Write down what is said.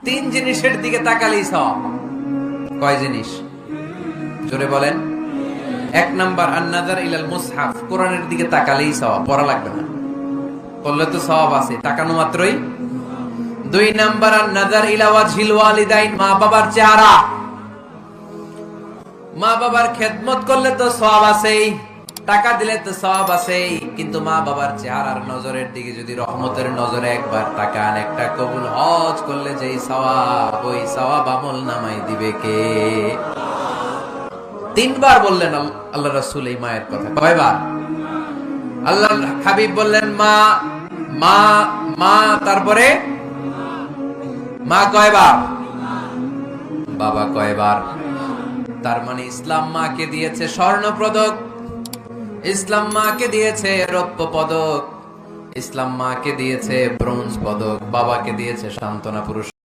তিন জিনিসের দিকে তাকালেই সওয়াব। কয় জিনিস? জোরে বলেন। এক নাম্বার আন-নাযার ইলাল মুসহাফ, কোরআনের দিকে তাকালেই সওয়াব, পড়া লাগবে না, পড়লে তো সওয়াব আছে, তাকানো মাত্রই। দুই নাম্বার আন-নাযার ইলা ওয়াজহিল ওয়ালিদাইন, মা বাবার চেহারা, মা বাবার খেদমত করলে তো সওয়াব আছেই, টাকা দিলে তো সওয়াব আছেই, কিন্তু মা বাবার চেহারার নজরের দিকে যদি রহমতের নজরে একবার তাকান, একটা কবুল হজ করলে যেই সওয়াব, ওই সওয়াব আমল নামাই দিবে কে? তিনবার বললেন আল্লাহ রাসূল এই মায়ের কথা। কয়বার? আল্লাহ হাবিব বললেন মা মা মা, তারপরে মা কয়বার, বাবা কয়বার। তার মানে ইসলাম মাকে দিয়েছে স্বর্ণ পদক, ইসলাম মাকে দিয়েছে রৌপ্য পদক, ইসলাম মাকে দিয়েছে ব্রোঞ্জ পদক, বাবাকে দিয়েছে সান্ত্বনা পুরস্কার।